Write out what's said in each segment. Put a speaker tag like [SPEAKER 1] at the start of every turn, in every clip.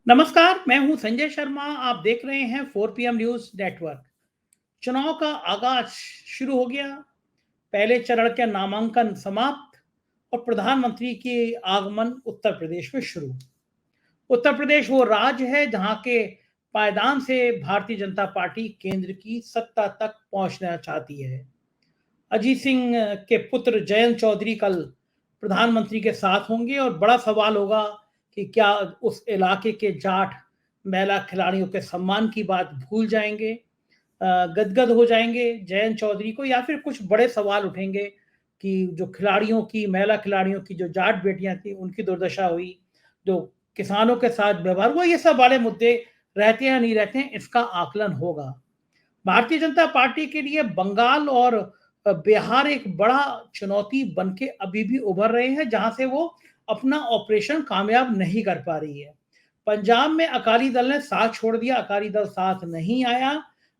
[SPEAKER 1] नमस्कार, मैं हूं संजय शर्मा। आप देख रहे हैं 4 PM न्यूज नेटवर्क। चुनाव का आगाज शुरू हो गया। पहले चरण के नामांकन समाप्त और प्रधानमंत्री के आगमन उत्तर प्रदेश में शुरू। उत्तर प्रदेश वो राज्य है जहां के पायदान से भारतीय जनता पार्टी केंद्र की सत्ता तक पहुंचना चाहती है। अजीत सिंह के पुत्र जयंत चौधरी कल प्रधानमंत्री के साथ होंगे और बड़ा सवाल होगा कि क्या उस इलाके के जाट महिला खिलाड़ियों के सम्मान की बात भूल जाएंगे, गदगद हो जाएंगे जयंत चौधरी को, या फिर कुछ बड़े सवाल उठेंगे कि जो खिलाड़ियों की महिला खिलाड़ियों की जो जाट बेटियां थी उनकी दुर्दशा हुई, जो किसानों के साथ व्यवहार हुआ, ये सब बड़े मुद्दे रहते हैं या नहीं रहते हैं, इसका आकलन होगा। भारतीय जनता पार्टी के लिए बंगाल और बिहार एक बड़ा चुनौती बन के अभी भी उभर रहे हैं, जहां से वो अपना ऑपरेशन कामयाब नहीं कर पा रही है। पंजाब में अकाली दल ने साथ छोड़ दिया, अकाली दल साथ नहीं आया।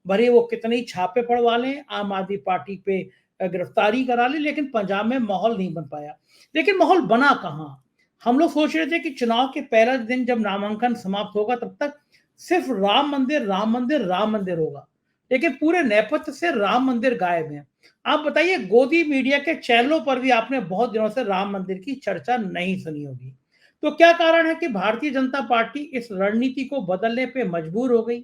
[SPEAKER 1] भले वो कितने ही छापे पड़वा लें, आम आदमी पार्टी पे गिरफ्तारी करा ले, लेकिन पंजाब में माहौल नहीं बन पाया। लेकिन माहौल बना कहाँ? हम लोग सोच रहे थे कि चुनाव के पहला दिन जब नामांकन समाप्त होगा तब तक सिर्फ राम मंदिर राम मंदिर राम मंदिर होगा, लेकिन पूरे नेपथ्य से राम मंदिर गायब है। आप बताइए, गोदी मीडिया के चैनलों पर भी आपने बहुत दिनों से राम मंदिर की चर्चा नहीं सुनी होगी। तो क्या कारण है कि भारतीय जनता पार्टी इस रणनीति को बदलने पे मजबूर हो गई?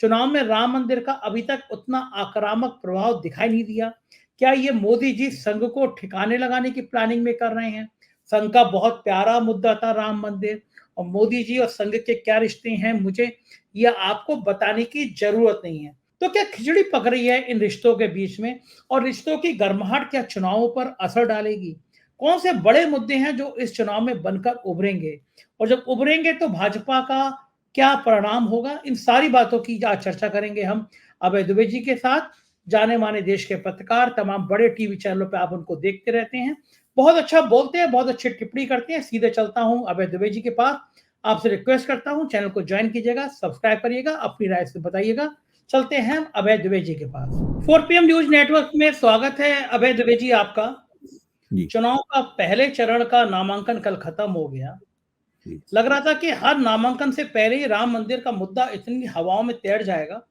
[SPEAKER 1] चुनाव में राम मंदिर का अभी तक उतना आक्रामक प्रभाव दिखाई नहीं दिया। क्या ये मोदी जी संघ को ठिकाने लगाने की प्लानिंग में कर रहे हैं? संघ का बहुत प्यारा मुद्दा था राम मंदिर, और मोदी जी और संघ के क्या रिश्ते हैं, मुझे यह आपको बताने की जरूरत नहीं है। तो क्या खिचड़ी पक रही है इन रिश्तों के बीच में, और रिश्तों की गर्माहट क्या चुनावों पर असर डालेगी? कौन से बड़े मुद्दे हैं जो इस चुनाव में बनकर उभरेंगे, और जब उभरेंगे तो भाजपा का क्या परिणाम होगा? इन सारी बातों की आज चर्चा करेंगे हम अभय दुबे जी के साथ। जाने माने देश के पत्रकार, तमाम बड़े टीवी चैनलों पर आप उनको देखते रहते हैं, बहुत अच्छा बोलते हैं, बहुत अच्छी टिप्पणी करते हैं। सीधे चलता हूं अभय दुबे जी के पास। आपसे रिक्वेस्ट करता हूं, चैनल को ज्वाइन कीजिएगा, सब्सक्राइब करिएगा, अपनी राय से बताइएगा। चलते हैं अभय दुबे जी के पास। 4 PM न्यूज नेटवर्क में स्वागत है अभय दुबे जी आपका।
[SPEAKER 2] जी,
[SPEAKER 1] चुनाव का पहले चरण का नामांकन कल खत्म हो गया।
[SPEAKER 2] जी।
[SPEAKER 1] लग रहा था कि हर नामांकन से पहले ही राम मंदिर का मुद्दा इतनी हवाओं में तैर जाएगा,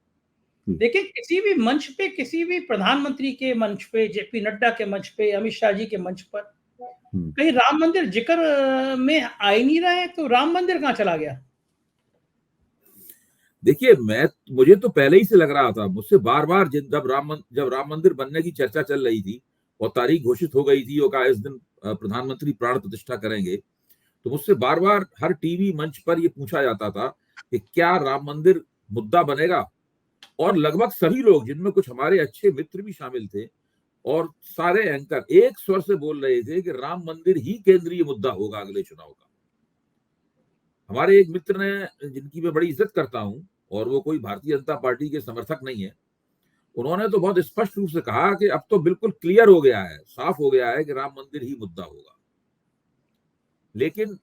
[SPEAKER 2] जी।
[SPEAKER 1] लेकिन किसी भी मंच पे, किसी भी प्रधानमंत्री के मंच पे, जेपी नड्डा के मंच पे, अमित शाह जी के मंच पर
[SPEAKER 2] हुँ।
[SPEAKER 1] कहीं राम मंदिर जिक्र में आ ही नहीं रहा है। तो राम मंदिर कहाँ चला गया?
[SPEAKER 2] देखिए, मुझे तो पहले ही से लग रहा था, मुझसे बार-बार जब राम मंदिर बनने की चर्चा चल रही थी और तारीख घोषित हो गई थी और कहा इस दिन प्रधानमंत्री प्राण प्रतिष्ठा करेंगे, तो मुझसे बार-बार हर टीवी मंच पर ये पूछा जाता था कि क्या राम मंदिर मुद्दा बनेगा? और लगभग सभी लोग, जिनमें कुछ हमारे अच्छे मित्र भी शामिल थे और सारे एंकर एक स्वर से बोल रहे थे कि राम मंदिर ही केंद्रीय मुद्दा होगा अगले चुनाव का। हमारे एक मित्र ने, जिनकी मैं बड़ी इज्जत करता हूं और वो कोई भारतीय जनता पार्टी के समर्थक नहीं है, उन्होंने तो बहुत स्पष्ट रूप से कहा कि अब तो बिल्कुल क्लियर हो गया है, साफ हो गया है कि राम मंदिर ही मुद्दा होगा। लेकिन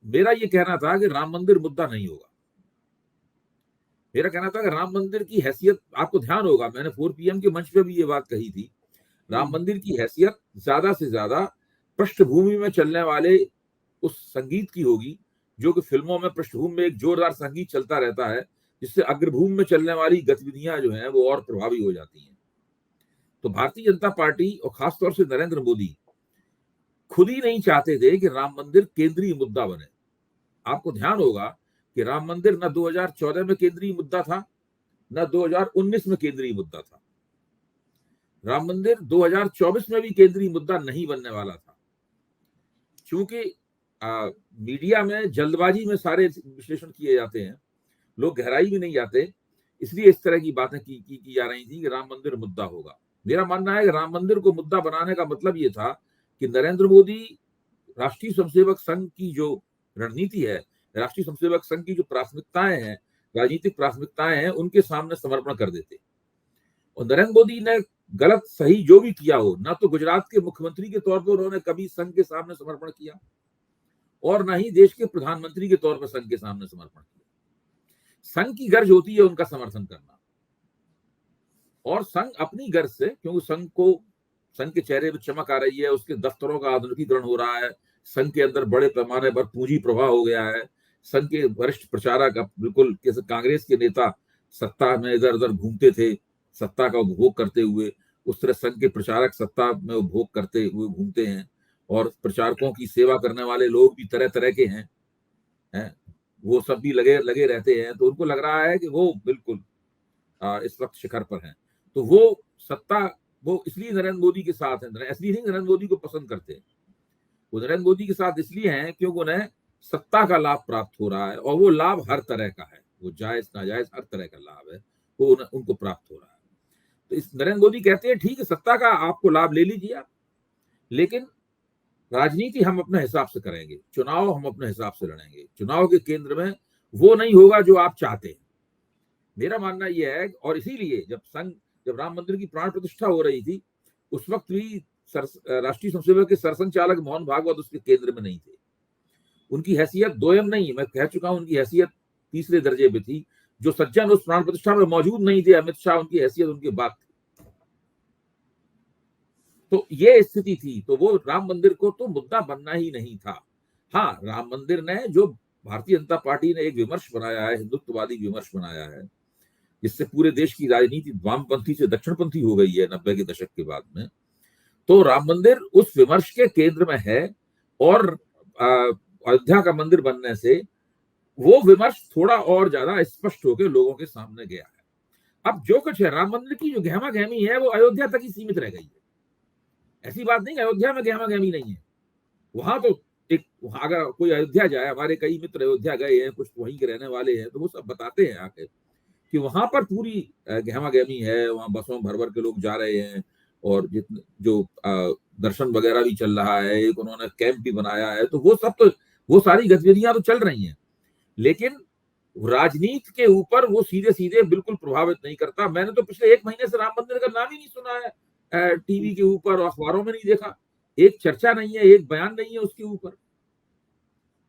[SPEAKER 2] मेरा ये कहना था कि राम मंदिर मुद्दा नहीं होगा। मेरा कहना था कि राम मंदिर की हैसियत, आपको ध्यान होगा मैंने 4 PM के मंच पे भी ये बात कही थी, राम मंदिर की हैसियत ज्यादा से ज्यादा पृष्ठभूमि में चलने वाले उस संगीत की होगी, जो कि फिल्मों में पृष्ठभूमि में एक जोरदार संगीत चलता रहता है, जिससे अग्रभूमि में चलने वाली गतिविधियां जो हैं वो और प्रभावी हो जाती हैं। तो भारतीय जनता पार्टी और खासतौर से नरेंद्र मोदी खुद ही नहीं चाहते थे कि राम मंदिर केंद्रीय मुद्दा बने। आपको ध्यान होगा कि राम मंदिर न 2014 में केंद्रीय मुद्दा था, न 2019 में केंद्रीय मुद्दा था। राम मंदिर 2024 में भी केंद्रीय मुद्दा नहीं बनने वाला था, क्योंकि मीडिया में जल्दबाजी में सारे विश्लेषण किए जाते हैं, लोग गहराई में नहीं जाते, इसलिए इस तरह की बातें की जा रही थी कि राम मंदिर मुद्दा होगा। मेरा मानना है कि राम मंदिर को मुद्दा बनाने का मतलब ये था कि नरेंद्र मोदी राष्ट्रीय स्वयंसेवक संघ की जो रणनीति है, राष्ट्रीय स्वयंसेवक संघ की जो प्राथमिकताएं हैं, राजनीतिक प्राथमिकताएं हैं, उनके सामने समर्पण कर देते। और नरेंद्र मोदी ने गलत सही जो भी किया हो, ना तो गुजरात के मुख्यमंत्री के तौर पर उन्होंने कभी संघ के सामने समर्पण किया और ना ही देश के प्रधानमंत्री के तौर पर संघ के सामने समर्पण किया। संघ की गर्ज होती है उनका समर्थन करना, और संघ अपनी गर्ज से, क्योंकि संघ के चेहरे पर चमक आ रही है, उसके दफ्तरों का आधुनिकीकरण हो रहा है, संघ के अंदर बड़े पैमाने पर पूंजी प्रवाह हो गया है, संघ के वरिष्ठ प्रचारक, अब बिल्कुल जैसे कांग्रेस के नेता सत्ता में इधर उधर घूमते थे सत्ता का उपभोग करते हुए, उस तरह संघ के प्रचारक सत्ता में उपभोग करते हुए घूमते हैं। और प्रचारकों की सेवा करने वाले लोग भी तरह तरह के हैं, वो सब भी लगे लगे रहते हैं। तो उनको लग रहा है कि वो बिल्कुल इस वक्त शिखर पर हैं। तो वो सत्ता, वो इसलिए नरेंद्र मोदी के साथ है, इसलिए नहीं नरेंद्र मोदी को पसंद करते हैं, वो नरेंद्र मोदी के साथ इसलिए हैं क्योंकि उन्हें सत्ता का लाभ प्राप्त हो रहा है, और वो लाभ हर तरह का है, वो जायज नाजायज हर तरह का लाभ है, वो उनको प्राप्त हो रहा है। तो इस नरेंद्र मोदी कहते हैं ठीक है, सत्ता का आपको लाभ ले लीजिए आप, लेकिन राजनीति हम अपने हिसाब से करेंगे, चुनाव हम अपने हिसाब से लड़ेंगे, चुनाव के केंद्र में वो नहीं होगा जो आप चाहते हैं। मेरा मानना यह है, और इसीलिए जब राम मंदिर की प्राण प्रतिष्ठा हो रही थी, उस वक्त भी राष्ट्रीय स्वयंसेवक के सरसंघचालक मोहन भागवत उसके केंद्र में नहीं थे। उनकी हैसियत दोयम नहीं, मैं कह चुका हूं, उनकी हैसियत तीसरे दर्जे पे थी। जो सज्जन उस प्राण प्रतिष्ठा में मौजूद नहीं थे, अमित शाह, उनकी हैसियत उनके बाद थी। तो ये स्थिति थी, तो वो राम मंदिर को तो मुद्दा बनना ही नहीं था। हाँ, राम मंदिर ने, जो भारतीय जनता पार्टी ने एक विमर्श बनाया है, हिंदुत्ववादी विमर्श बनाया है, जिससे पूरे देश की राजनीति वामपंथी से दक्षिणपंथी हो गई है 90 के दशक के बाद में, तो राम मंदिर उस विमर्श के केंद्र में है। और अयोध्या का मंदिर बनने से वो विमर्श थोड़ा और ज्यादा स्पष्ट होकर लोगों के सामने गया है। अब जो कुछ है राम मंदिर की जो गहमा गहमी है, वो अयोध्या तक ही सीमित रह गई है। ऐसी बात नहीं, अयोध्या में गहमा गहमी नहीं है। वहां तो अगर कोई अयोध्या जाए, हमारे कई मित्र अयोध्या गए हैं, कुछ वहीं के रहने वाले हैं, तो वो सब बताते हैं आके कि वहां पर पूरी गहमा गहमी है, वहां बसों भर भर के लोग जा रहे हैं, और जितने जो दर्शन वगैरह भी चल रहा है, एक उन्होंने कैंप भी बनाया है, तो वो सब, तो वो सारी गतिविधियां तो चल रही हैं, लेकिन राजनीति के ऊपर वो सीधे सीधे बिल्कुल प्रभावित नहीं करता। मैंने तो पिछले 1 महीने से राम मंदिर का नाम ही नहीं सुना है, टीवी के ऊपर और अखबारों में नहीं देखा, एक चर्चा नहीं है, एक बयान नहीं है उसके ऊपर।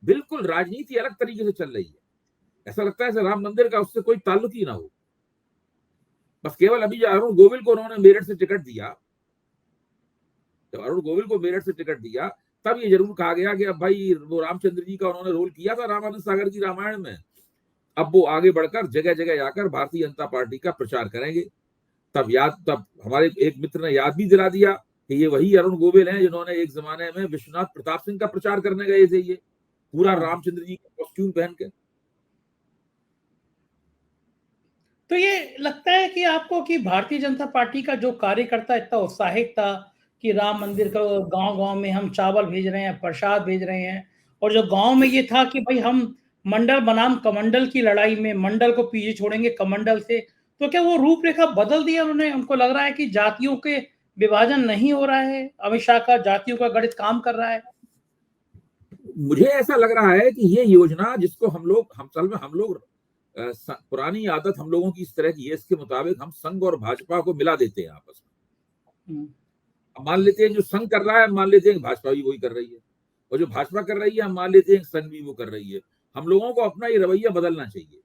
[SPEAKER 2] बिल्कुल राजनीति अलग तरीके से चल रही है, ऐसा लगता है राम मंदिर का उससे कोई ताल्लुक ही ना हो। बस केवल अभी जो अरुण गोविल को उन्होंने मेरठ से टिकट दिया, जब अरुण गोविल को मेरठ से टिकट दिया, तब ये जरूर कहा गया कि अब भाई वो रामचंद्र जी का उन्होंने रोल किया था रामानंद सागर की रामायण में, अब वो आगे बढ़कर जगह जगह जाकर भारतीय जनता पार्टी का प्रचार करेंगे। तब हमारे एक मित्र ने याद भी दिला दिया कि ये वही अरुण गोविल हैं जिन्होंने एक जमाने में विश्वनाथ प्रताप सिंह का प्रचार करने गए थे, ये पूरा रामचंद्र जी का कॉस्ट्यूम पहन के।
[SPEAKER 1] तो ये लगता है कि आपको कि भारतीय जनता पार्टी का जो कार्यकर्ता इतना उत्साहित था कि राम मंदिर का गांव-गांव में हम चावल भेज रहे हैं, प्रसाद भेज रहे हैं, और जो गांव में ये था कि भाई हम मंडल बनाम कमंडल की लड़ाई में मंडल को पीछे छोड़ेंगे कमंडल से, तो क्या वो रूपरेखा बदल दिया उन्होंने? उनको लग रहा है कि जातियों के विभाजन नहीं हो रहा है, अमित शाह का जातियों का गणित काम कर रहा है?
[SPEAKER 2] मुझे ऐसा लग रहा है कि ये योजना जिसको हम लोग पुरानी आदत हम लोगों की इस तरह की है, इसके मुताबिक हम संघ और भाजपा को मिला देते हैं आपस में। मान लेते हैं जो संघ कर रहा है, मान लेते हैं भाजपा भी वही कर रही है, और जो भाजपा कर रही है हम मान लेते हैं संघ भी वो कर रही है। हम लोगों को अपना ये रवैया बदलना चाहिए।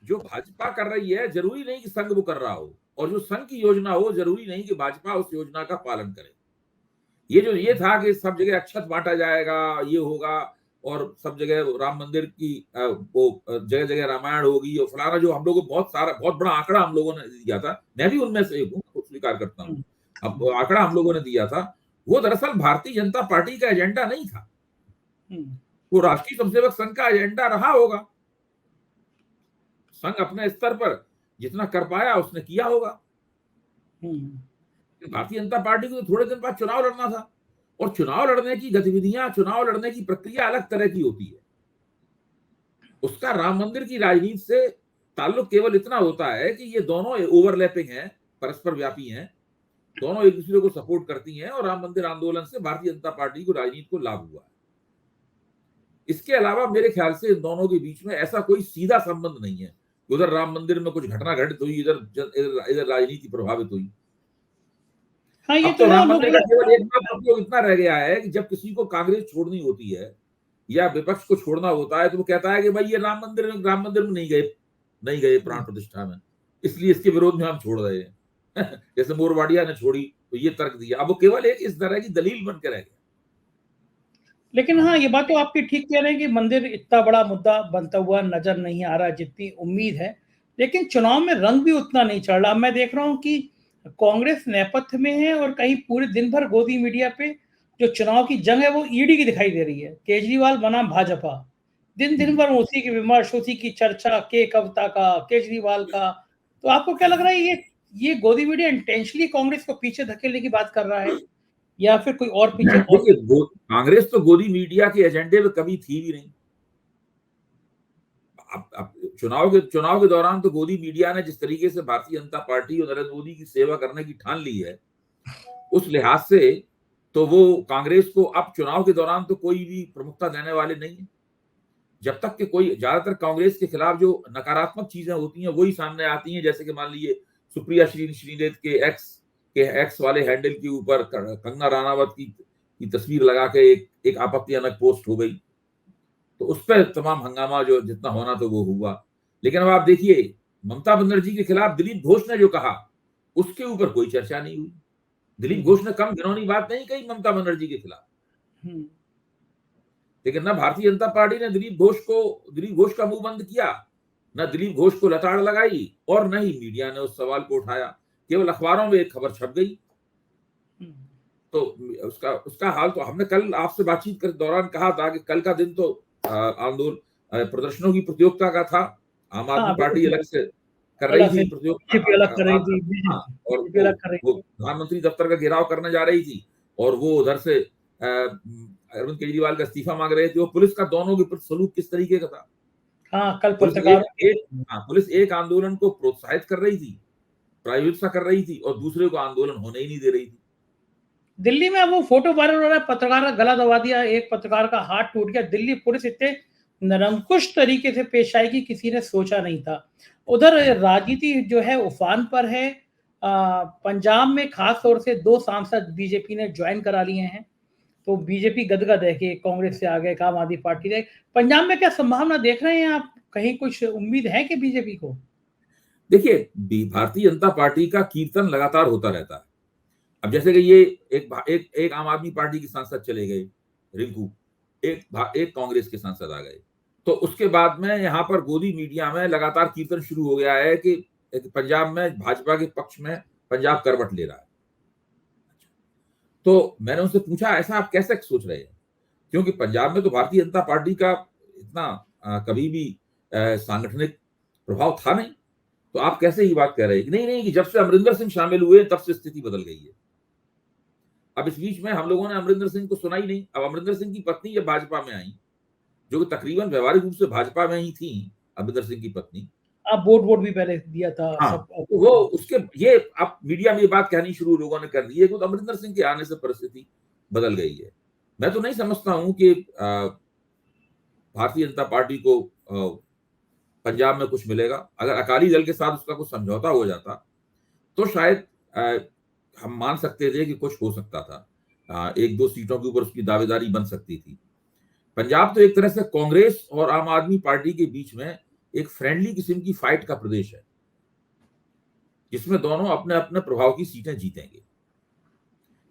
[SPEAKER 2] जो भाजपा कर रही है जरूरी नहीं कि संघ वो कर रहा हो, और जो संघ की योजना हो जरूरी नहीं कि भाजपा उस योजना का पालन करे। ये था कि सब जगह अक्षत बांटा जाएगा, ये होगा, और सब जगह राम मंदिर की वो जगह जगह रामायण होगी और फलाना, जो हम लोगों को बहुत बड़ा आंकड़ा हम लोगों ने दिया था, मैं भी उनमें से एक हूँ, स्वीकार करता हूँ। अब आंकड़ा हम लोगों ने दिया था, वो दरअसल भारतीय जनता पार्टी का एजेंडा नहीं था, वो राष्ट्रीय स्वयंसेवक संघ का एजेंडा रहा होगा। संघ अपने स्तर पर जितना कर पाया उसने किया होगा। भारतीय जनता पार्टी को तो थोड़े दिन बाद चुनाव लड़ना था, और चुनाव लड़ने की गतिविधियां, चुनाव लड़ने की प्रक्रिया अलग तरह की होती है। उसका राम मंदिर की राजनीति से ताल्लुक केवल इतना होता है कि ये दोनों ओवरलैपिंग हैं, परस्पर व्यापी हैं, दोनों एक दूसरे को सपोर्ट करती हैं, और राम मंदिर आंदोलन से भारतीय जनता पार्टी को राजनीति को लाभ हुआ है। इसके अलावा मेरे ख्याल से इन दोनों के बीच में ऐसा कोई सीधा संबंध नहीं है। उधर राम मंदिर में कुछ घटना घटित हुई, इधर राजनीति प्रभावित हुई।
[SPEAKER 1] हाँ, ये
[SPEAKER 2] अब तो राम मंदिर का केवल एक बात उपयोग इतना रह गया है कि जब किसी को कांग्रेस छोड़नी होती है या विपक्ष को छोड़ना होता है, तो वो कहता है कि भाई ये राम मंदिर में नहीं गए प्राण प्रतिष्ठा में, इसलिए इसके विरोध में हम छोड़ रहे हैं। जैसे मोरवाडिया ने छोड़ी तो ये तर्क दिया। अब वो केवल एक इस तरह की दलील बन के रह गया।
[SPEAKER 1] लेकिन हाँ, ये बात तो आपकी ठीक कह रहे हैं कि मंदिर इतना बड़ा मुद्दा बनता हुआ नज़र नहीं आ रहा जितनी उम्मीद है। लेकिन चुनाव में रंग भी उतना नहीं चढ़ रहा। मैं देख रहा हूँ कि कांग्रेस नेपथ्य में है और कहीं पूरे दिन भर गोदी मीडिया पे जो चुनाव की जंग है वो ईडी की दिखाई दे रही है। केजरीवाल बनाम भाजपा। दिन भर उसी की विमर्श, उसी की चर्चा, के कविता का, केजरीवाल का। तो आपको क्या लग रहा है ये गोदी मीडिया इंटेंशनली कांग्रेस को पीछे धकेलने की बात कर रहा है या फिर कोई और पीछे और
[SPEAKER 2] देखिए, कांग्रेस तो गोदी मीडिया के एजेंडे में कभी थी भी नहीं। अब चुनाव के दौरान तो गोदी मीडिया ने जिस तरीके से भारतीय जनता पार्टी और नरेंद्र मोदी की सेवा करने की ठान ली है, उस लिहाज से तो वो कांग्रेस को अब चुनाव के दौरान तो कोई भी प्रमुखता देने वाले नहीं है। जब तक कि कोई, ज्यादातर कांग्रेस के खिलाफ जो नकारात्मक चीजें होती हैं वही सामने आती हैं, जैसे कि मान लीजिए सुप्रिया श्रीनेत के एक्स वाले हैंडल के ऊपर कंगना राणावत की तस्वीर लगा के एक आपत्तिजनक पोस्ट हो गई, तो उस पर तमाम हंगामा जो जितना होना तो वो हुआ। लेकिन अब आप देखिए, ममता बनर्जी के खिलाफ दिलीप घोष ने जो कहा उसके ऊपर कोई चर्चा नहीं हुई। दिलीप घोष ने कम घिनौनी बात नहीं कही ममता बनर्जी के खिलाफ, लेकिन ना भारतीय जनता पार्टी ने दिलीप घोष का मुंह बंद किया, न दिलीप घोष को लताड़ लगाई और न ही मीडिया ने उस सवाल को उठाया। केवल अखबारों में एक खबर छप गई। तो उसका हाल तो हमने कल आपसे बातचीत के दौरान कहा था कि कल का दिन तो आंदोलन प्रदर्शनों की प्रतियोगिता का था। आम आदमी पार्टी अलग से कर रही थी प्रतियोगिता, और वो प्रधानमंत्री दफ्तर का घेराव करने जा रही थी, और वो उधर से अरविंद केजरीवाल का इस्तीफा मांग रहे थे। वो पुलिस का दोनों के प्रति सलूक किस तरीके का था।
[SPEAKER 1] हाँ, कल
[SPEAKER 2] पुलिस एक आंदोलन को प्रोत्साहित कर रही थी, प्रायोजित कर रही थी, और दूसरे को आंदोलन होने ही नहीं दे रही थी।
[SPEAKER 1] दिल्ली में वो फोटो वायरल हो रहा है, पत्रकार का गला दबा दिया, एक पत्रकार का हाथ टूट गया। दिल्ली पुलिस इतने निरंकुश तरीके से पेश आई कि किसी ने सोचा नहीं था। उधर राजनीति जो है उफान पर है। पंजाब में खास तौर से 2 सांसद बीजेपी ने ज्वाइन करा लिए हैं, तो बीजेपी गदगद है कि कांग्रेस से आगे आम आदमी पार्टी ने। पंजाब में क्या संभावना देख रहे हैं आप? कहीं कुछ उम्मीद है कि बीजेपी को?
[SPEAKER 2] देखिए, भारतीय जनता पार्टी का कीर्तन लगातार होता रहता है। अब जैसे कि ये एक आम आदमी पार्टी के सांसद चले गए रिंकू, एक कांग्रेस के सांसद आ गए, तो उसके बाद में यहाँ पर गोदी मीडिया में लगातार कीर्तन शुरू हो गया है कि पंजाब में भाजपा के पक्ष में पंजाब करवट ले रहा है। तो मैंने उनसे पूछा, ऐसा आप कैसे सोच रहे हैं? क्योंकि पंजाब में तो भारतीय जनता पार्टी का इतना कभी भी सांगठनिक प्रभाव था नहीं, तो आप कैसे ये बात कह रहे हैं? नहीं, कि जब से अमरिंदर सिंह शामिल हुए तब से स्थिति बदल गई है। अब इस बीच में हम लोगों ने अमरिंदर सिंह को सुना ही नहीं। अब अमरिंदर सिंह की पत्नी जब भाजपा में आई, जो कि तकरीबन व्यवहारिक रूप से भाजपा में ही थी, अमरिंदर सिंह की पत्नी,
[SPEAKER 1] आप वोट भी पहले दिया था।
[SPEAKER 2] हाँ, तो वो उसके ये अब मीडिया में ये बात कहनी शुरू लोगों ने कर दी है कि तो अमरिंदर सिंह के आने से परिस्थिति बदल गई है। मैं तो नहीं समझता हूं कि भारतीय जनता पार्टी को पंजाब में कुछ मिलेगा। अगर अकाली दल के साथ उसका कुछ समझौता हो जाता तो शायद हम मान सकते थे कि कुछ हो सकता था, 1-2 सीटों के ऊपर उसकी दावेदारी बन सकती थी। पंजाब तो एक तरह से कांग्रेस और आम आदमी पार्टी के बीच में एक फ्रेंडली किस्म की फाइट का प्रदेश है, जिसमें दोनों अपने अपने प्रभाव की सीटें जीतेंगे।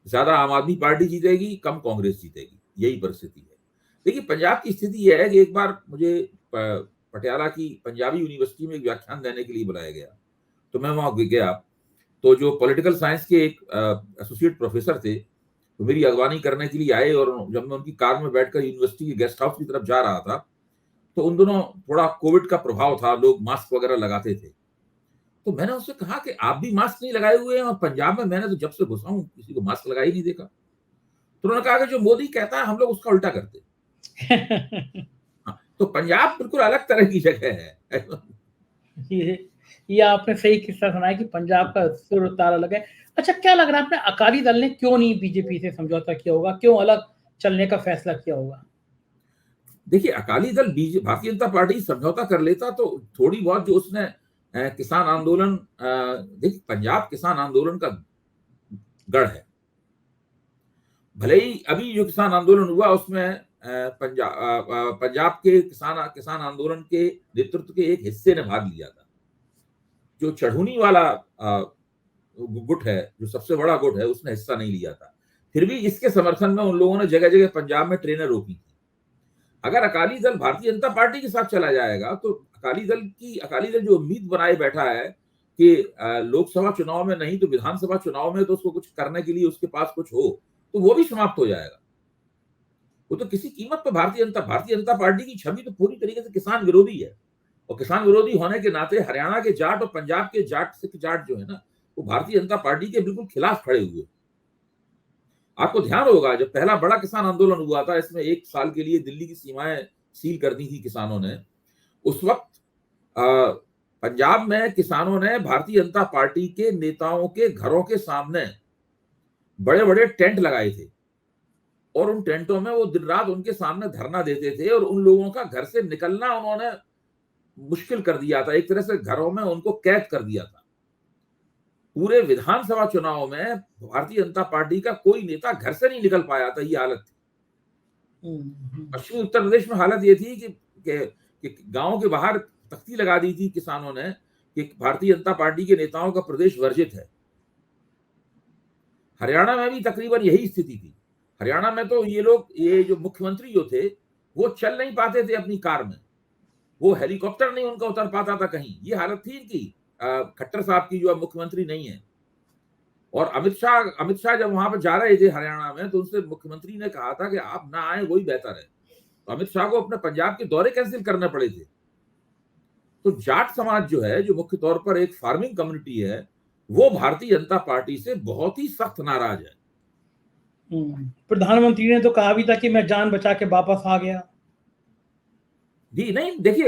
[SPEAKER 2] ज्यादा आम आदमी पार्टी जीतेगी, कम कांग्रेस जीतेगी, यही परिस्थिति है। देखिए, पंजाब की स्थिति यह है कि एक बार मुझे पटियाला की पंजाबी यूनिवर्सिटी में एक व्याख्यान देने के लिए बुलाया गया, तो मैं वहां गया। तो जो पॉलिटिकल साइंस के एक एसोसिएट प्रोफेसर थे, तो मेरी अगवानी करने के लिए आए, और जब मैं उनकी कार में बैठकर यूनिवर्सिटी के गेस्ट हाउस की तरफ जा रहा था, तो उन दोनों थोड़ा कोविड का प्रभाव था, लोग मास्क वगैरह लगाते थे। तो मैंने उससे कहा कि आप भी मास्क नहीं लगाए हुए हैं, और पंजाब में मैंने तो जब से घुसा हूं किसी को मास्क लगाई नहीं देखा। तो उन्होंने कहा कि जो मोदी कहता है हम लोग उसका उल्टा करते हैं। तो पंजाब बिल्कुल अलग तरह की जगह है।
[SPEAKER 1] ये आपने सही किस्सा सुनाया कि पंजाब का सुर ताल अलग है। अच्छा, क्या लग रहा है आपने अकाली दल ने क्यों नहीं बीजेपी से समझौता किया होगा? क्यों अलग चलने का फैसला किया होगा?
[SPEAKER 2] देखिए, अकाली दल भारतीय जनता पार्टी समझौता कर लेता तो थोड़ी बहुत जो उसने किसान आंदोलन, देखिए पंजाब किसान आंदोलन का गढ़ है। भले ही अभी जो किसान आंदोलन हुआ उसमें पंजाब के किसान आंदोलन के नेतृत्व के एक हिस्से ने भाग लिया था। जो चढ़ूनी वाला गुट है, जो सबसे बड़ा गुट है, उसने हिस्सा नहीं लिया था। फिर भी इसके समर्थन में उन लोगों ने जगह जगह पंजाब में ट्रेनें रोकी थी। अगर अकाली दल भारतीय जनता पार्टी के साथ चला जाएगा तो अकाली दल जो उम्मीद बनाए बैठा है कि लोकसभा चुनाव में नहीं तो विधानसभा चुनाव में तो उसको कुछ करने के लिए उसके पास कुछ हो, तो वो भी समाप्त हो जाएगा। वो तो किसी कीमत पर भारतीय जनता पार्टी की छवि तो पूरी तरीके से किसान विरोधी है, और किसान विरोधी होने के नाते हरियाणा के जाट और पंजाब के जाट, सिख जाट जो है ना, वो भारतीय जनता पार्टी के बिल्कुल खिलाफ खड़े हुए। आपको ध्यान होगा जब पहला बड़ा किसान आंदोलन हुआ था, इसमें 1 साल के लिए दिल्ली की सीमाएं सील कर दी थी किसानों ने, उस वक्त पंजाब में किसानों ने भारतीय जनता पार्टी के नेताओं के घरों के सामने बड़े बड़े टेंट लगाए थे, और उन टेंटों में वो दिन रात उनके सामने धरना देते थे, और उन लोगों का घर से निकलना उन्होंने मुश्किल कर दिया था, एक तरह से घरों में उनको कैद कर दिया था। पूरे विधानसभा चुनाव में भारतीय जनता पार्टी का कोई नेता घर से नहीं निकल पाया था, ये हालत थी। पश्चिमी उत्तर प्रदेश में हालत ये थी कि गांव के बाहर तख्ती लगा दी थी किसानों ने कि भारतीय जनता पार्टी के नेताओं का प्रदेश वर्जित है। हरियाणा में भी तकरीबन यही स्थिति थी। हरियाणा में तो ये जो मुख्यमंत्री जो थे वो चल नहीं पाते थे अपनी कार में, वो हेलीकॉप्टर नहीं उनका उतर पाता था कहीं, ये हालत थी इनकी। खट्टर साहब की जो अब मुख्यमंत्री नहीं है, और अमित शाह जब वहां पर जा रहे थे हरियाणा में, तो उनसे मुख्यमंत्री ने कहा था कि आप ना आए वही बेहतर है, तो अमित शाह को अपने पंजाब के दौरे कैंसिल करने पड़े थे। तो जाट समाज जो है, जो मुख्य तौर पर एक फार्मिंग कम्युनिटी है, वो भारतीय जनता पार्टी से बहुत ही सख्त नाराज है।
[SPEAKER 1] प्रधानमंत्री ने तो कहा भी था कि मैं जान बचा के वापस आ गया।
[SPEAKER 2] जी नहीं, देखिए,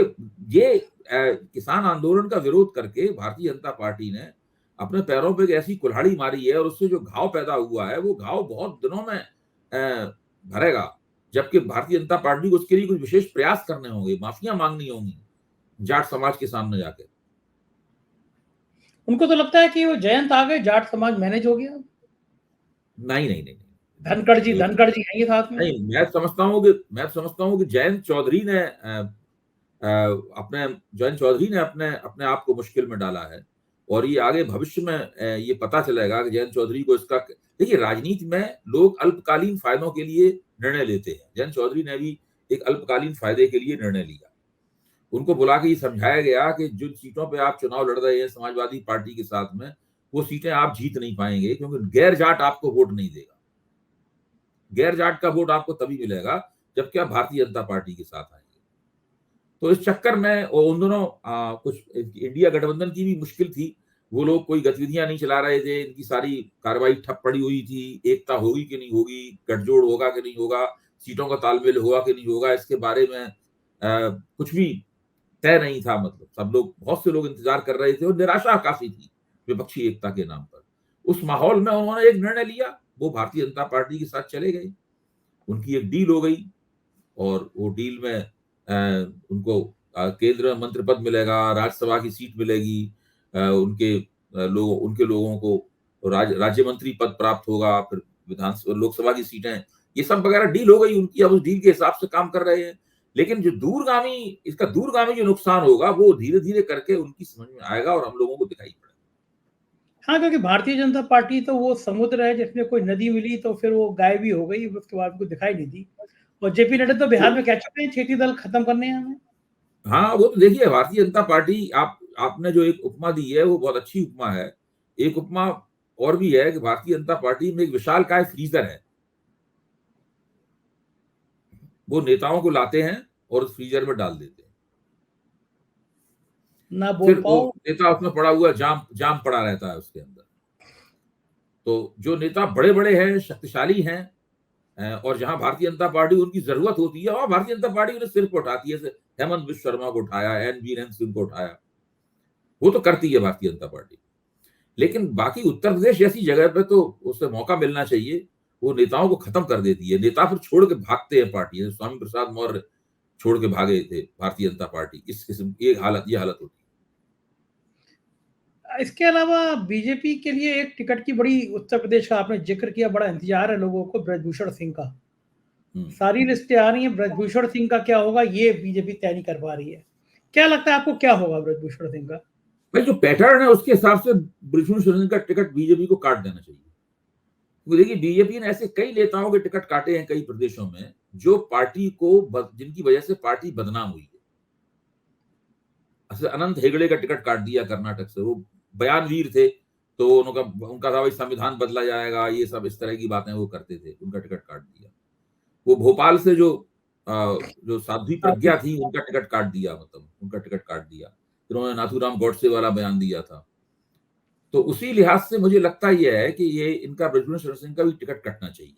[SPEAKER 2] ये किसान आंदोलन का विरोध करके भारतीय जनता पार्टी ने अपने पैरों पे एक ऐसी कुल्हाड़ी मारी है, और उससे जो घाव पैदा हुआ है वो घाव बहुत दिनों में भरेगा, जबकि भारतीय जनता पार्टी को उसके लिए कुछ विशेष प्रयास करने होंगे, माफियां मांगनी होंगी जाट समाज के सामने जाके।
[SPEAKER 1] उनको तो लगता है कि वो जयंत आ गए, जाट समाज मैनेज हो गया।
[SPEAKER 2] नहीं नहीं नहीं,
[SPEAKER 1] धनखड़ जी हैं ये साथ में।
[SPEAKER 2] नहीं, मैं समझता हूँ कि जयंत चौधरी ने अपने आप को मुश्किल में डाला है, और ये आगे भविष्य में ये पता चलेगा कि जयंत चौधरी को इसका, देखिए, राजनीति में लोग अल्पकालीन फायदों के लिए निर्णय लेते हैं। जयंत चौधरी ने भी एक अल्पकालीन फायदे के लिए निर्णय लिया। उनको बुला के ये समझाया गया कि जिन सीटों पे आप चुनाव लड़ रहे हैं समाजवादी पार्टी के साथ में, वो सीटें आप जीत नहीं पाएंगे, क्योंकि गैर जाट आपको वोट नहीं देगा। गैर जाट का वोट आपको तभी मिलेगा जबकि आप भारतीय जनता पार्टी के साथ आएंगे। तो इस चक्कर में उन दोनों कुछ इंडिया गठबंधन की भी मुश्किल थी, वो लोग कोई गतिविधियां नहीं चला रहे थे, इनकी सारी कार्रवाई ठप पड़ी हुई थी। एकता होगी कि नहीं होगी, गठजोड़ होगा कि नहीं होगा, सीटों का तालमेल होगा कि नहीं होगा, इसके बारे में कुछ भी तय नहीं था। मतलब बहुत से लोग इंतजार कर रहे थे, और निराशा काफी थी विपक्षी एकता के नाम पर। उस माहौल में उन्होंने एक निर्णय लिया, वो भारतीय जनता पार्टी के साथ चले गए। उनकी एक डील हो गई, और वो डील में उनको केंद्र मंत्री पद मिलेगा, राज्यसभा की सीट मिलेगी, उनके लोगों को राज्य मंत्री पद प्राप्त होगा, फिर विधानसभा लोकसभा की सीटें, ये सब वगैरह डील हो गई उनकी। अब उस डील के हिसाब से काम कर रहे हैं, लेकिन जो दूरगामी जो नुकसान होगा वो धीरे धीरे करके उनकी समझ में आएगा और हम लोगों को दिखाई पड़ेगा।
[SPEAKER 1] हाँ, क्योंकि भारतीय जनता पार्टी तो वो समुद्र है जिसमें कोई नदी मिली तो फिर वो गायब ही हो गई, उसके बाद को दिखाई नहीं दी। और जेपी नड्डा तो बिहार में कह चुके हैं खेती दल खत्म करने हैं हमें।
[SPEAKER 2] हाँ, वो तो देखिए, भारतीय जनता पार्टी, आपने जो एक उपमा दी है वो बहुत अच्छी उपमा है। एक उपमा और भी है कि भारतीय जनता पार्टी में एक विशालकाय फ्रीजर है, वो नेताओं को लाते हैं और उस फ्रीजर में डाल देते हैं,
[SPEAKER 1] ना बोल
[SPEAKER 2] फिर वो
[SPEAKER 1] पाओ।
[SPEAKER 2] नेता उसमें पड़ा हुआ जाम पड़ा रहता है उसके अंदर। तो जो नेता बड़े बड़े हैं, शक्तिशाली हैं, और जहां भारतीय जनता पार्टी उनकी जरूरत होती है वहां भारतीय जनता पार्टी उन्हें सिर पर उठाती है। हेमंत बिश्व शर्मा को उठाया, एन बीरेन सिंह को उठाया, वो तो करती है भारतीय जनता पार्टी। लेकिन बाकी उत्तर प्रदेश जैसी जगह पे तो उसे मौका मिलना चाहिए, वो नेताओं को खत्म कर देती है। नेता फिर छोड़ के भागते हैं पार्टी, स्वामी प्रसाद मौर्य छोड़ के भागे थे भारतीय जनता पार्टी, इस किस्म की ये हालत होती है।
[SPEAKER 1] इसके अलावा बीजेपी के लिए एक टिकट की बड़ी, उत्तर प्रदेश का आपने जिक्र किया, बड़ा इंतजार है लोगों को ब्रजभूषण सिंह का। सारी लिस्टें आ रही हैं, ब्रजभूषण सिंह का क्या होगा ये बीजेपी तय नहीं कर पा रही है। क्या लगता है आपको, क्या होगा ब्रजभूषण सिंह का?
[SPEAKER 2] भाई, जो पैटर्न है उसके हिसाब से ब्रजभूषण सिंह का टिकट बीजेपी को काट देना चाहिए, देखिए बीजेपी ने ऐसे कई नेताओं के टिकट काटे हैं कई प्रदेशों में जो पार्टी को, जिनकी वजह से पार्टी बदनाम हुई है। अनंत हेगड़े का टिकट काट दिया कर्नाटक से, वो बयानवीर थे, तो उनका था भाई संविधान बदला जाएगा, ये सब इस तरह की बातें वो करते थे, उनका टिकट काट दिया। वो भोपाल से जो साध्वी प्रज्ञा थी, उनका टिकट काट दिया, मतलब उनका टिकट काट दिया। फिर उन्होंने नाथूराम गॉडसे वाला बयान दिया था। तो उसी लिहाज से मुझे लगता यह है कि ये इनका ब्रजभूषण शरण सिंह का भी टिकट कटना चाहिए।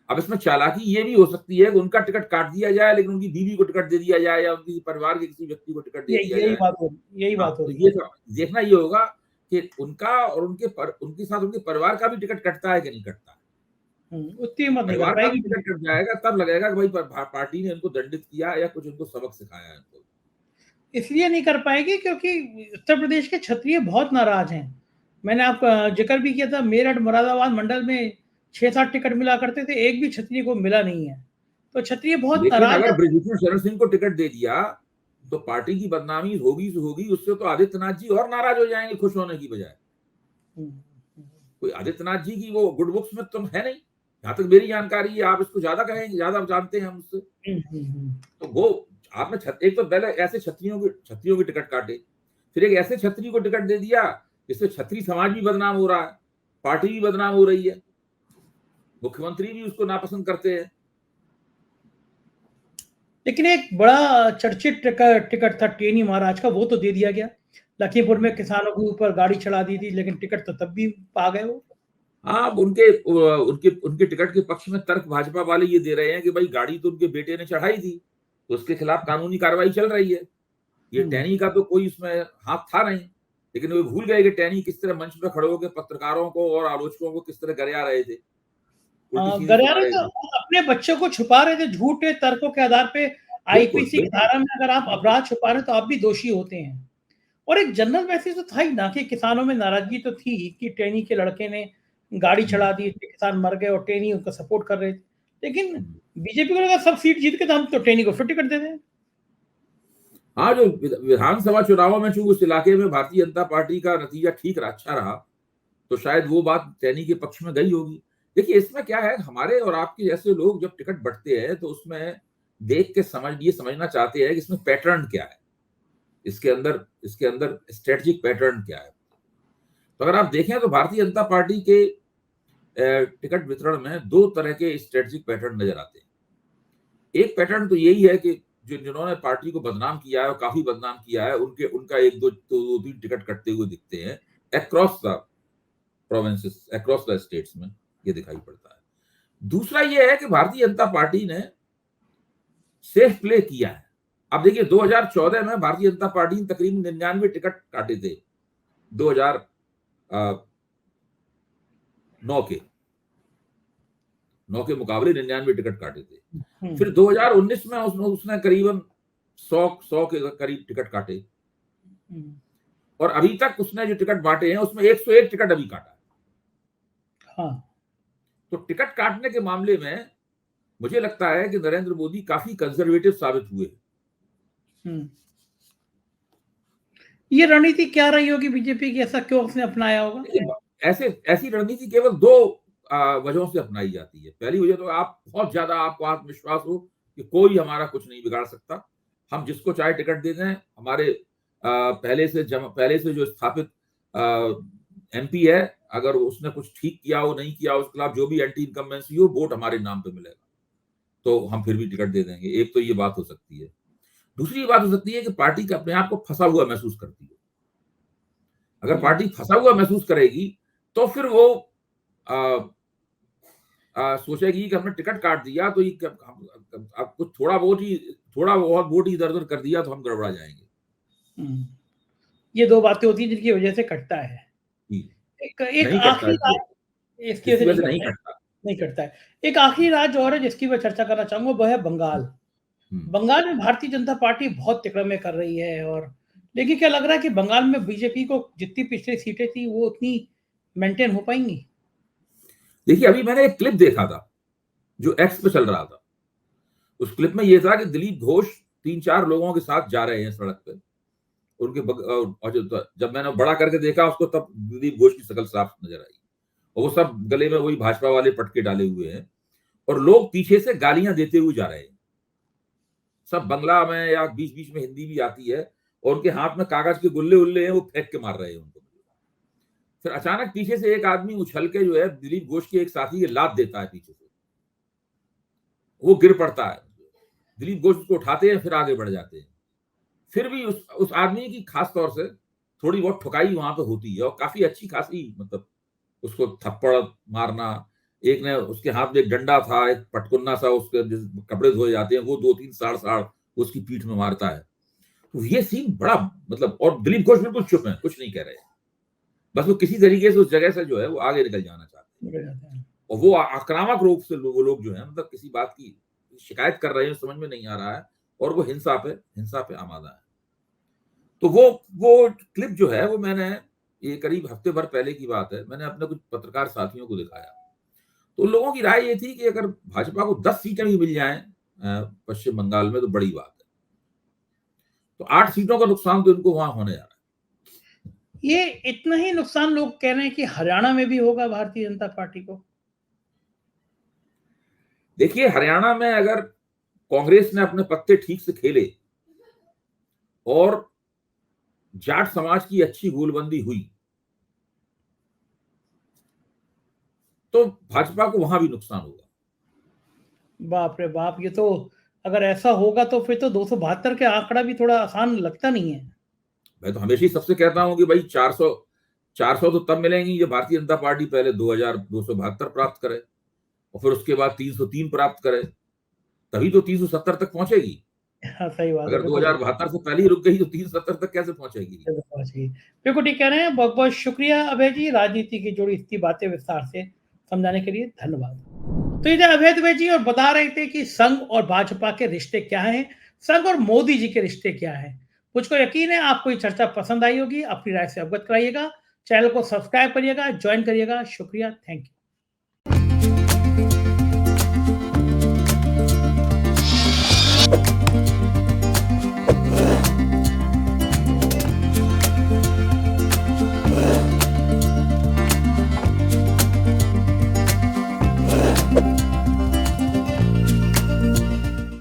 [SPEAKER 2] अब इसमें चालाकी ये भी हो सकती है कि उनका टिकट काट दिया जाए, लेकिन उनकी बीवी को टिकट दे दिया जाए या उनकी परिवार के किसी व्यक्ति को टिकट दे दिया जाए।
[SPEAKER 1] यही बात हो
[SPEAKER 2] तो
[SPEAKER 1] रही
[SPEAKER 2] ये देखना ये होगा कि उनका और उनके साथ उनके परिवार का भी टिकट कटता है कि नहीं कटता है।
[SPEAKER 1] उतनी मत नहीं
[SPEAKER 2] परिवार
[SPEAKER 1] कर
[SPEAKER 2] का भी
[SPEAKER 1] पाएगी।
[SPEAKER 2] टिकट कट जाएगा, तब लगेगा कि भाई पार्टी ने इनको दंडित किया या कुछ इनको सबक सिखाया है इनको।
[SPEAKER 1] इसलिए नहीं कर पाएगी क्योंकि उत्तर प्रदेश के क्षत्रिय बहुत नाराज हैं। मैंने आपका जिक्र भी किया था, मेरठ मुरादाबाद मंडल में 6-7 टिकट मिला करते थे, एक भी क्षत्रिय को मिला नहीं है। तो क्षत्रिय बहुत
[SPEAKER 2] लेकिन
[SPEAKER 1] नाराज
[SPEAKER 2] अगर
[SPEAKER 1] है।
[SPEAKER 2] ब्रजभूषण शरण सिंह को टिकट दे दिया तो पार्टी की बदनामी होगी तो होगी, उससे तो आदित्यनाथ जी और नाराज हो जाएंगे खुश होने की बजाय। कोई आदित्यनाथ जी की वो गुड बुक्स में तो है नहीं, जहां तक मेरी जानकारी है। आप इसको ज्यादा कहेंगे, ज्यादा जानते हैं हमसे। तो वो आपने एक तो पहले ऐसे क्षत्रियों की टिकट काटे, फिर एक ऐसे क्षत्रिय को टिकट दे दिया जिससे क्षत्रिय समाज भी बदनाम हो रहा है, पार्टी भी बदनाम हो रही है, मुख्यमंत्री भी उसको नापसंद करते हैं।
[SPEAKER 1] लेकिन एक बड़ा चर्चित टिकट था टेनी महाराज का, वो तो दे दिया गया। लखीमपुर में किसानों के ऊपर गाड़ी चढ़ा दी थी, लेकिन टिकट तो तब भी पा गए वो।
[SPEAKER 2] हाँ, उनके उनके उनके टिकट के पक्ष में तर्क भाजपा वाले ये दे रहे हैं कि भाई गाड़ी तो उनके बेटे ने चढ़ाई थी, तो उसके खिलाफ कानूनी कार्रवाई चल रही है। ये टैनी का तो कोई उसमें हाथ था नहीं, लेकिन वो भूल गए कि टैनी किस तरह मंच पर खड़े होकर पत्रकारों को और आलोचकों को किस तरह गरिया रहे थे,
[SPEAKER 1] गरियारे तो अपने बच्चों को छुपा रहे थे झूठे तर्कों के आधार पे। आईपीसी की धारा में अगर आप अपराध छुपा रहे तो आप भी दोषी होते हैं। और एक जनरल मैसेज तो था ही ना कि किसानों में नाराजगी तो थी कि टेनी के लड़के ने गाड़ी चढ़ा दी, किसान मर गए और टेनी उनका सपोर्ट कर रहे थे। लेकिन बीजेपी को लगा सब सीट जीत के तो हम तो टेनी को फिर टिकट दे दें।
[SPEAKER 2] हाँ, जो विधानसभा चुनावों में चूंकि उस इलाके में भारतीय जनता पार्टी का नतीजा ठीक रहा, अच्छा रहा, तो शायद वो बात टैनी के पक्ष में गई होगी। देखिए इसमें क्या है, हमारे और आपके जैसे लोग जब टिकट बढ़ते हैं तो उसमें देख के समझना चाहते हैं कि इसमें पैटर्न क्या है, इसके अंदर स्ट्रेटेजिक पैटर्न क्या है। तो अगर आप देखें तो भारतीय जनता पार्टी के टिकट वितरण में दो तरह के स्ट्रेटेजिक पैटर्न नजर आते हैं। एक पैटर्न तो यही है कि जिन्होंने पार्टी को बदनाम किया है और काफी बदनाम किया है, उनका एक दो तीन टिकट कटते हुए दिखते हैं across the provinces, across the states में ये दिखाई पड़ता है। दूसरा ये है कि भारतीय जनता पार्टी ने सेफ प्ले किया है। अब देखिए 2014 में भारतीय जनता पार्टी ने तकरीबन 99 टिकट काटे थे 2009 के मुकाबले 99 टिकट काटे थे। फिर 2019 में उसने करीबन 100 के करीब टिकट काटे, और अभी तक उसने जो टिकट बांटे हैं उसमें 101 टिकट अभी काटा।
[SPEAKER 1] हाँ।
[SPEAKER 2] तो टिकट काटने के मामले में मुझे लगता है कि नरेंद्र मोदी काफी कंजर्वेटिव साबित हुए।
[SPEAKER 1] ये रणनीति क्या रही होगी बीजेपी की, ऐसा क्यों उसने अपनाया होगा?
[SPEAKER 2] ऐसी रणनीति केवल दो वजहों से अपनाई जाती है। पहली वजह तो आप बहुत ज्यादा आपको आत्मविश्वास हो कि कोई हमारा कुछ नहीं बिगाड़ सकता, हम जिसको चाहे टिकट दे दें। हमारे पहले से जो स्थापित एमपी है, अगर उसने कुछ ठीक किया हो नहीं किया उसके खिलाफ जो भी एंटी इनकम्बेंसी हो, वोट हमारे नाम पे मिलेगा, तो हम फिर भी टिकट दे देंगे। एक तो ये बात हो सकती है। दूसरी बात हो सकती है कि पार्टी का अपने आप को फंसा हुआ महसूस करती है। अगर पार्टी फंसा हुआ महसूस करेगी तो फिर वो सोचेगी कि हमने टिकट काट दिया तो ये कुछ थोड़ा बहुत वोट इधर उधर कर दिया तो हम गड़बड़ा जाएंगे।
[SPEAKER 1] ये दो बातें होती हैं जिनकी वजह से कटता है। एक आखिरी इसकी वजह से नहीं कटता है। एक आखिरी राज्य और है जिसकी मैं चर्चा करना चाहूंगा, वो है बंगाल। बंगाल में भारतीय जनता पार्टी बहुत तिकड़मे कर रही है, और लेकिन क्या लग रहा है कि बंगाल में बीजेपी को जितनी पिछली सीटें थी वो उतनी मेंटेन हो पाएंगी?
[SPEAKER 2] देखिए अभी मैंने एक क्लिप देखा था जो एक्स पे चल रहा था। उस क्लिप में ये था कि दिलीप घोष 3-4 लोगों के साथ जा रहे हैं सड़क पे, उनके और जब मैंने बड़ा करके देखा उसको तब दिलीप घोष की शक्ल साफ नजर आई, और वो सब गले में वही भाजपा वाले पटके डाले हुए हैं और लोग पीछे से गालियां देते हुए जा रहे हैं, सब बंगला में या बीच बीच में हिंदी भी आती है, और उनके हाथ में कागज के गुल्ले उल्ले हैं, वो फेंक के मार रहे हैं उनको। फिर अचानक पीछे से एक आदमी उछल के जो है दिलीप घोष के एक साथी के लात देता है पीछे से, वो गिर पड़ता है, दिलीप घोष उसको उठाते हैं, फिर आगे बढ़ जाते हैं। फिर भी उस आदमी की खास तौर से थोड़ी बहुत ठुकाई वहां पे होती है और काफी अच्छी खासी, मतलब उसको थप्पड़ मारना, एक ने उसके हाथ में एक डंडा था, एक पटकुन्ना सा, उसके कपड़े धोए जाते हैं, वो 2-3 साड़ उसकी पीठ में मारता है। तो ये सीन बड़ा, मतलब, और दिलीप घोष बिल्कुल चुप है, कुछ नहीं कह रहे, बस वो किसी तरीके से उस जगह से जो है वो आगे निकल जाना चाहते हैं। और वो आक्रामक रूप से वो लोग जो है, मतलब किसी बात की शिकायत कर रहे हैं, समझ में नहीं आ रहा है, और वो हिंसा पे आमादा है। तो वो क्लिप जो है वो मैंने, ये करीब हफ्ते भर पहले की बात है, मैंने अपने कुछ पत्रकार साथियों को दिखाया। तो लोगों की राय ये थी कि अगर भाजपा को 10 सीटें भी मिल जाएं पश्चिम बंगाल में तो बड़ी बात है। तो 8 सीटों का नुकसान तो इनको वहां होने जा रहा है।
[SPEAKER 1] ये इतना ही नुकसान लोग कह रहे हैं कि हरियाणा में भी होगा भारतीय जनता पार्टी को।
[SPEAKER 2] देखिए, हरियाणा में अगर कांग्रेस ने अपने पत्ते ठीक से खेले और जाट समाज की अच्छी गोलबंदी हुई तो भाजपा को वहां भी नुकसान होगा।
[SPEAKER 1] बाप रे बाप, ये तो अगर ऐसा होगा तो फिर तो 272 के आंकड़ा भी थोड़ा आसान लगता नहीं है।
[SPEAKER 2] मैं तो हमेशा ही सबसे कहता हूं कि भाई 400 तो तब मिलेंगी जब भारतीय जनता पार्टी पहले 2272 प्राप्त करे और फिर उसके बाद 303 प्राप्त करे, तभी तो 370 तक पहुंचेगी।
[SPEAKER 1] हाँ, सही बात है।
[SPEAKER 2] अगर 2072 से पहले ही रुक गई तो 370 तक कैसे पहुंचेगी?
[SPEAKER 1] बिल्कुल ठीक कह रहे हैं। बहुत बहुत शुक्रिया अभय जी, राजनीति की जुड़ी इतनी बातें विस्तार से समझाने के लिए धन्यवाद। तो ये अभय द्विवेदी जी और बता रहे थे कि संघ और भाजपा के रिश्ते क्या हैं, संघ और मोदी जी के रिश्ते क्या हैं। मुझको यकीन है आपको ये चर्चा पसंद आई होगी, अपनी राय से अवगत कराइएगा, चैनल को सब्सक्राइब करिएगा, ज्वाइन करिएगा। शुक्रिया, थैंक यू।